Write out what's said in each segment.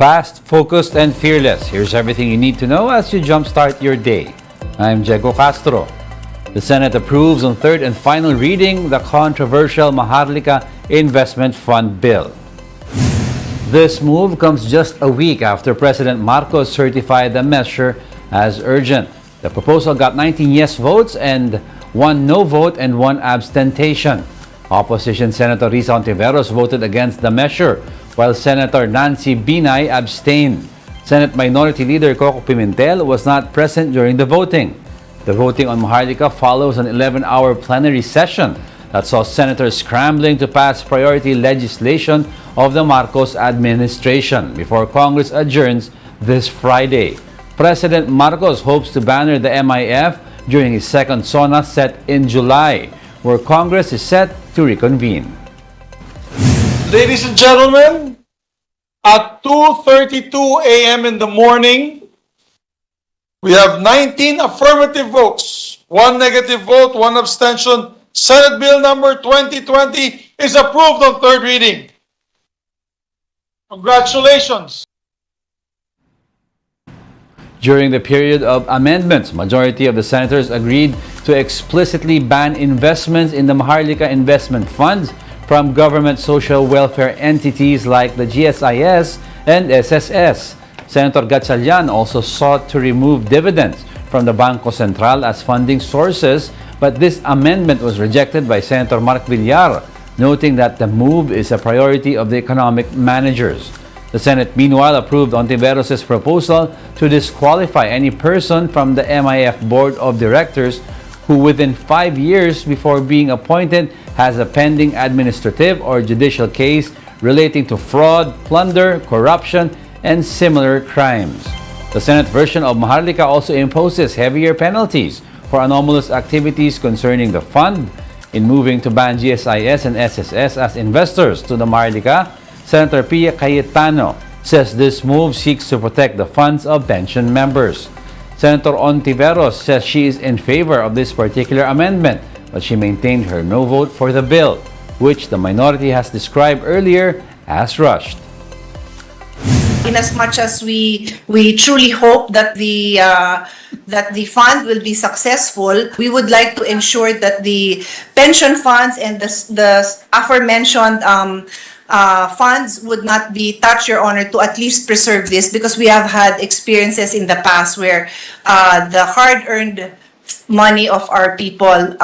Fast, focused, and fearless. Here's everything you need to know as you jumpstart your day. I'm Diego Castro. The Senate approves on third and final reading the controversial Maharlika Investment Fund Bill. This move comes just a week after President Marcos certified the measure as urgent. The proposal got 19 yes votes and 1 no vote and 1 abstention. Opposition Senator Risa Ontiveros voted against the measure, while Senator Nancy Binay abstained. Senate Minority Leader Coco Pimentel was not present during the voting. The voting on Maharlika follows an 11-hour plenary session that saw senators scrambling to pass priority legislation of the Marcos administration before Congress adjourns this Friday. President Marcos hopes to banner the MIF during his second SONA set in July, where Congress is set to reconvene. Ladies and gentlemen, at 2:32 a.m. in the morning, we have 19 affirmative votes, 1 negative vote, 1 abstention. Senate Bill number 2020 is approved on third reading. Congratulations. During the period of amendments, majority of the senators agreed to explicitly ban investments in the Maharlika investment funds from government social welfare entities like the GSIS and SSS. Senator Gatchalian also sought to remove dividends from the Bangko Sentral as funding sources, but this amendment was rejected by Senator Mark Villar, noting that the move is a priority of the economic managers. The Senate, meanwhile, approved Ontiveros' proposal to disqualify any person from the MIF Board of Directors who within 5 years before being appointed has a pending administrative or judicial case relating to fraud, plunder, corruption, and similar crimes. The Senate version of Maharlika also imposes heavier penalties for anomalous activities concerning the fund. In moving to ban GSIS and SSS as investors to the Maharlika, Senator Pia Cayetano says this move seeks to protect the funds of pension members. Senator Ontiveros says she is in favor of this particular amendment, but she maintained her no vote for the bill, which the minority has described earlier as rushed. In as much as we truly hope that the fund will be successful, we would like to ensure that the pension funds and the aforementioned funds would not be touched, Your Honor, to at least preserve this, because we have had experiences in the past where the hard-earned money of our people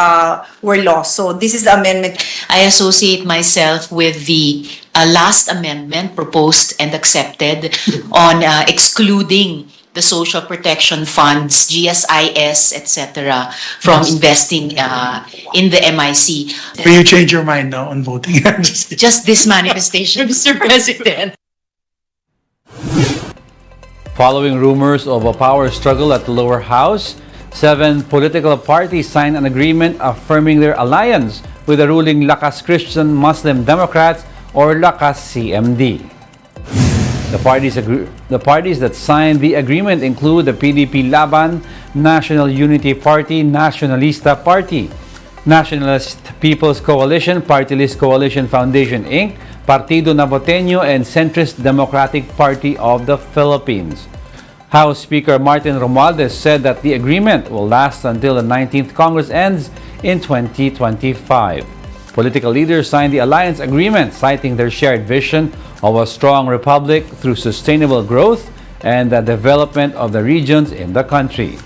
were lost. So this is the amendment. I associate myself with the last amendment proposed and accepted on excluding the social protection funds, GSIS, etc., from investing in the MIC. Will you change your mind now on voting? Just this manifestation, Mr. President. Following rumors of a power struggle at the lower house, 7 political parties signed an agreement affirming their alliance with the ruling Lakas Christian Muslim Democrats, or Lakas CMD. The parties that signed the agreement include the PDP Laban, National Unity Party, Nationalista Party, Nationalist People's Coalition, Party List Coalition Foundation Inc., Partido Navoteño, and Centrist Democratic Party of the Philippines. House Speaker Martin Romualdez said that the agreement will last until the 19th Congress ends in 2025. Political leaders signed the alliance agreement, citing their shared vision of a strong republic through sustainable growth and the development of the regions in the country.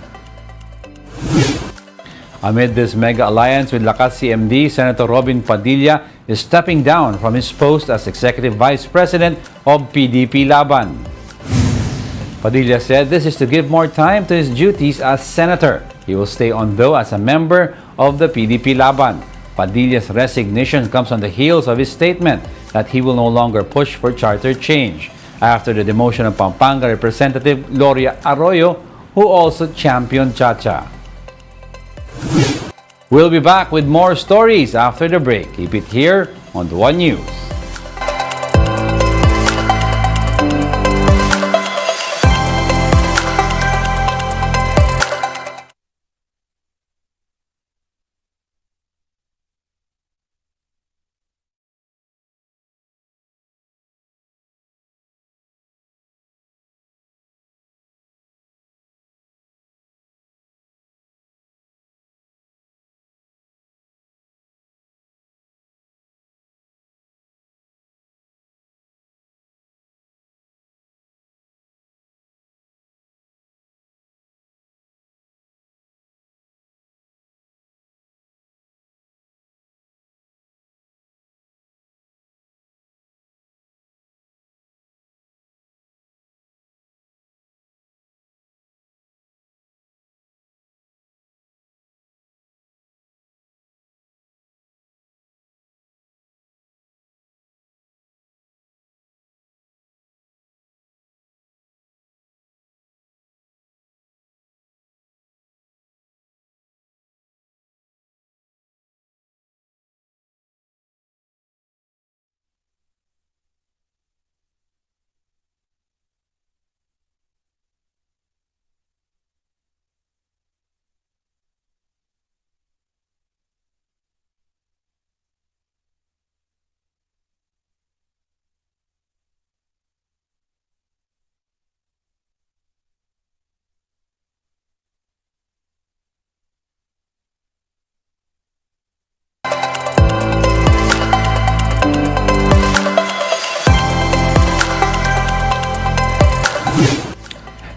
Amid this mega alliance with Lakas CMD, Senator Robin Padilla is stepping down from his post as Executive Vice President of PDP Laban. Padilla said this is to give more time to his duties as senator. He will stay on though as a member of the PDP Laban. Padilla's resignation comes on the heels of his statement that he will no longer push for charter change after the demotion of Pampanga Representative Gloria Arroyo, who also championed Chacha. We'll be back with more stories after the break. Keep it here on The One News.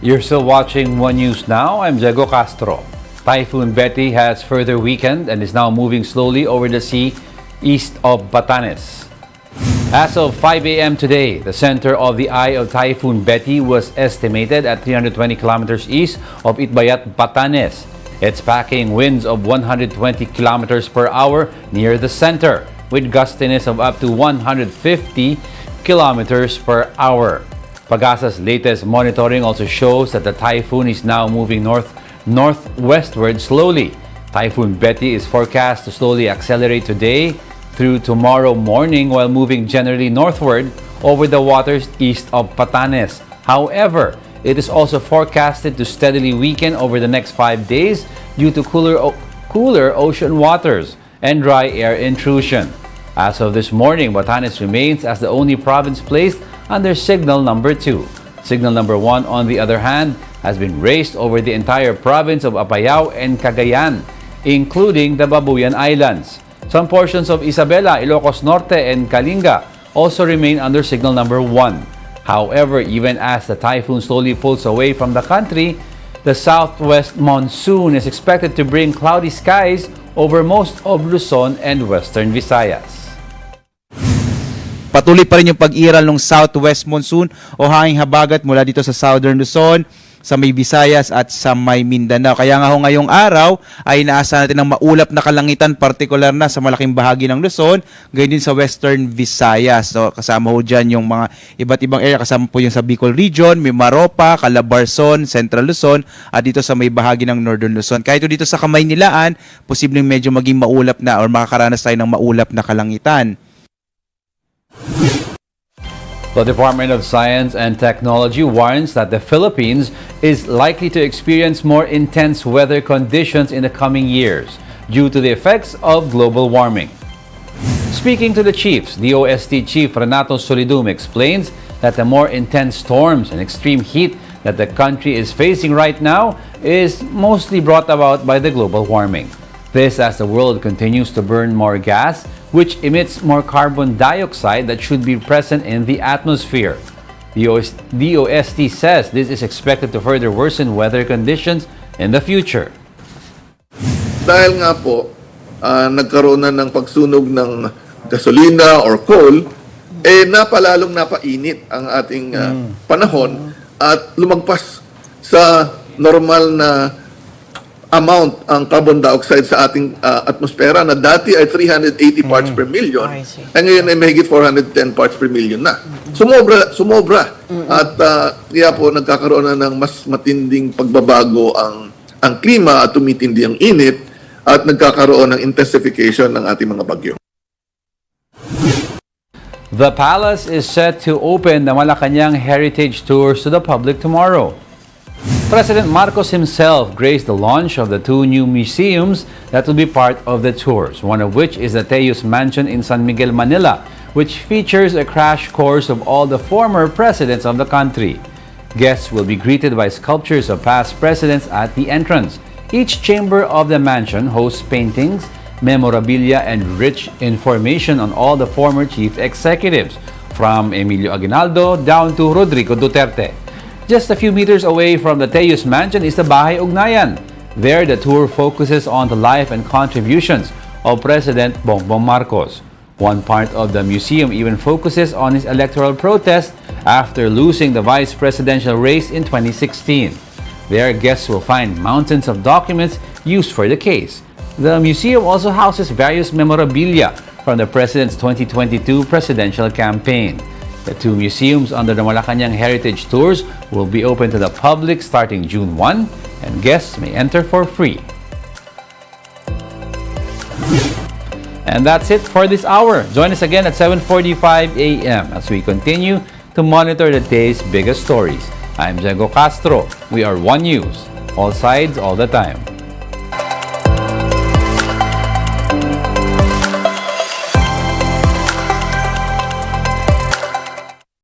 You're still watching One News Now. I'm Diego Castro. Typhoon Betty has further weakened and is now moving slowly over the sea east of Batanes. As of 5 a.m. today, the center of the eye of Typhoon Betty was estimated at 320 kilometers east of Itbayat, Batanes. It's packing winds of 120 kilometers per hour near the center, with gustiness of up to 150 kilometers per hour. Pagasa's latest monitoring also shows that the typhoon is now moving northwestward slowly. Typhoon Betty is forecast to slowly accelerate today through tomorrow morning while moving generally northward over the waters east of Batanes. However, it is also forecasted to steadily weaken over the next 5 days due to cooler ocean waters and dry air intrusion. As of this morning, Batanes remains as the only province placed under signal number 2. Signal number 1, on the other hand, has been raised over the entire province of Apayao and Cagayan, including the Babuyan Islands. Some portions of Isabela, Ilocos Norte, and Kalinga also remain under signal number 1. However, even as the typhoon slowly pulls away from the country, the southwest monsoon is expected to bring cloudy skies over most of Luzon and Western Visayas. Patuloy pa rin yung pag-iral ng southwest monsoon o hanging habagat mula dito sa southern Luzon, sa may Visayas at sa may Mindanao. Kaya nga ho ngayong araw ay inaasahan natin ng maulap na kalangitan, partikular na sa malaking bahagi ng Luzon, gayon din sa western Visayas. So, kasama ho dyan yung mga iba't ibang area, kasama po yung sa Bicol Region, Mimaropa, Calabarzon, Central Luzon, at dito sa may bahagi ng Northern Luzon. Kahit dito sa Kamaynilaan, posibleng medyo maging maulap na or makakaranas tayo ng maulap na kalangitan. The Department of Science and Technology warns that the Philippines is likely to experience more intense weather conditions in the coming years due to the effects of global warming. Speaking to the chiefs, DOST Chief Renato Solidum explains that the more intense storms and extreme heat that the country is facing right now is mostly brought about by the global warming. This as the world continues to burn more gas, which emits more carbon dioxide that should be present in the atmosphere. DOST says this is expected to further worsen weather conditions in the future. Dahil nga po, nagkaroon na ng pagsunog ng gasolina or coal, napalalong napainit ang ating panahon at lumagpas sa normal na amount ang carbon dioxide sa ating atmosfera na dati ay 380 parts per million, ay ngayon ay mahigit 410 parts per million na. Sumobra. At kaya po nagkakaroon na ng mas matinding pagbabago ang klima at tumitindi ang init at nagkakaroon ng intensification ng ating mga bagyo. The palace is set to open the Malacanang Heritage Tours to the public tomorrow. President Marcos himself graced the launch of the 2 new museums that will be part of the tours, one of which is the Teos Mansion in San Miguel, Manila, which features a crash course of all the former presidents of the country. Guests will be greeted by sculptures of past presidents at the entrance. Each chamber of the mansion hosts paintings, memorabilia, and rich information on all the former chief executives, from Emilio Aguinaldo down to Rodrigo Duterte. Just a few meters away from the Teos Mansion is the Bahay Ugnayan. There, the tour focuses on the life and contributions of President Bongbong Marcos. One part of the museum even focuses on his electoral protest after losing the vice presidential race in 2016. There, guests will find mountains of documents used for the case. The museum also houses various memorabilia from the president's 2022 presidential campaign. The 2 museums under the Malacanang Heritage Tours will be open to the public starting June 1, and guests may enter for free. And that's it for this hour. Join us again at 7:45 a.m. as we continue to monitor the day's biggest stories. I'm Diego Castro. We are One News, all sides, all the time.